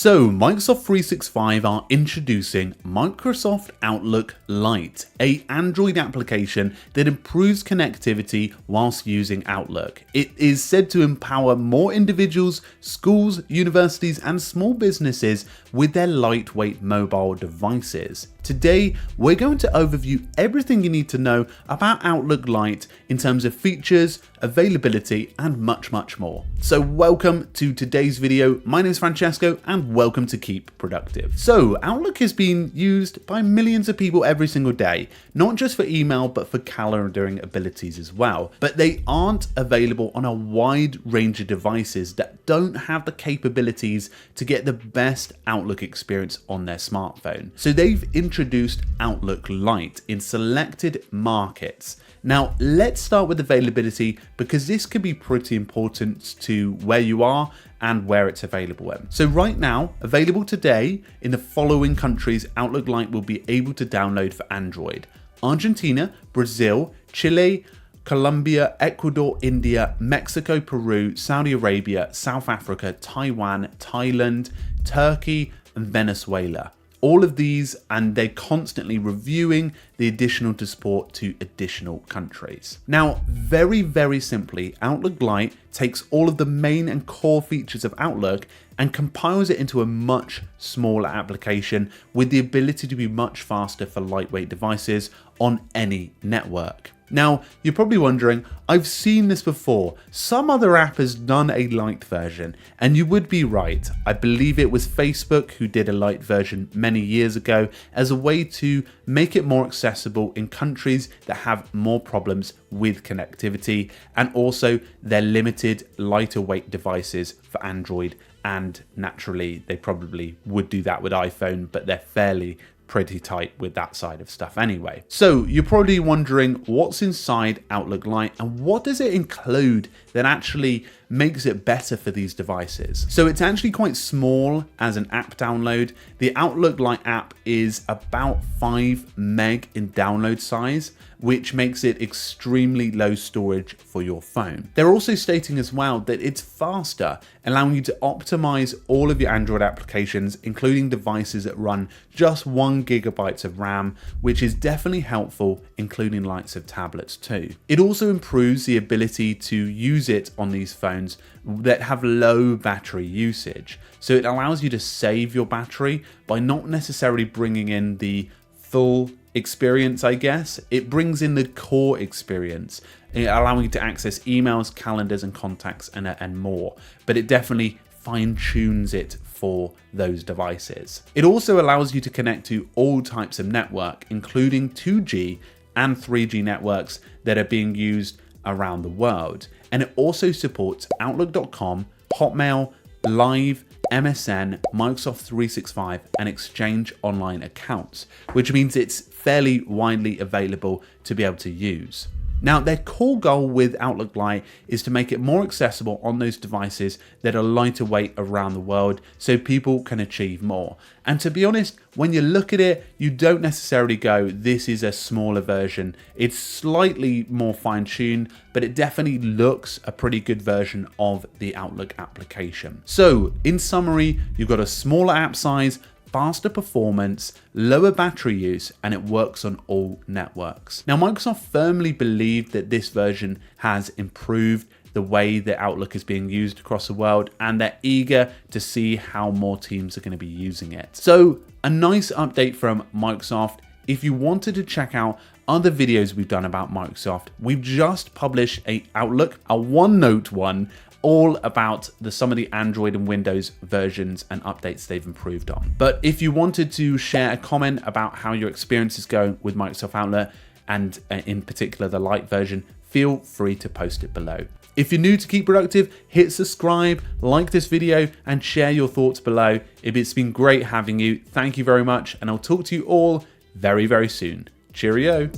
So Microsoft 365 are introducing Microsoft Outlook Lite, an Android application that improves connectivity whilst using Outlook. It is said to empower more individuals, schools, universities and small businesses with their lightweight mobile devices. Today, we're going to overview everything you need to know about Outlook Lite in terms of features, availability, and much more. So welcome to today's video. My name is Francesco and welcome to Keep Productive. So Outlook is being used by millions of people every single day, not just for email, but for calendaring abilities as well. But they aren't available on a wide range of devices that don't have the capabilities to get the best Outlook experience on their smartphone. So they've introduced Outlook Lite in selected markets. Now, let's start with availability because this can be pretty important to where you are and where it's available in. So right now, available today in the following countries, Outlook Lite will be able to download for Android: Argentina, Brazil, Chile, Colombia, Ecuador, India, Mexico, Peru, Saudi Arabia, South Africa, Taiwan, Thailand, Turkey, and Venezuela. All of these, and they're constantly reviewing the additional to support to additional countries. Now, very simply, Outlook Lite takes all of the main and core features of Outlook and compiles it into a much smaller application with the ability to be much faster for lightweight devices on any network. Now, you're probably wondering, I've seen this before. Some other app has done a Lite version, and you would be right. I believe it was Facebook who did a Lite version many years ago as a way to make it more accessible in countries that have more problems with connectivity, and also their limited lighter weight devices for Android, and naturally they probably would do that with iPhone, but they're pretty tight with that side of stuff anyway. So you're probably wondering what's inside Outlook Lite and what does it include that actually makes it better for these devices. So it's actually quite small as an app download. The Outlook Lite app is about 5 meg in download size, which makes it extremely low storage for your phone. They're also stating as well that it's faster, allowing you to optimize all of your Android applications, including devices that run just 1 GB of RAM, which is definitely helpful, including likes of tablets too. It also improves the ability to use it on these phones that have low battery usage. So it allows you to save your battery by not necessarily bringing in the full experience, I guess. It brings in the core experience, allowing you to access emails, calendars, and contacts and more. But it definitely fine-tunes it for those devices. It also allows you to connect to all types of network, including 2G and 3G networks that are being used around the world. And it also supports Outlook.com, Hotmail, Live, MSN, Microsoft 365, and Exchange Online accounts, which means it's fairly widely available to be able to use. Now, their core goal with Outlook Lite is to make it more accessible on those devices that are lighter weight around the world so people can achieve more. And to be honest, when you look at it, you don't necessarily go, this is a smaller version. It's slightly more fine-tuned, but it definitely looks a pretty good version of the Outlook application. So, in summary, you've got a smaller app size, faster performance, lower battery use, and it works on all networks. Now, Microsoft firmly believe that this version has improved the way that Outlook is being used across the world, and they're eager to see how more teams are going to be using it. So, a nice update from Microsoft. If you wanted to check out other videos we've done about Microsoft, we've just published a OneNote one, all about some of the Android and Windows versions and updates they've improved on. But if you wanted to share a comment about how your experience is going with Microsoft Outlook, and in particular the Lite version, feel free to post it below. If you're new to Keep Productive, hit subscribe, like this video, and share your thoughts below. It's been great having you. Thank you very much, and I'll talk to you all very soon. Cheerio.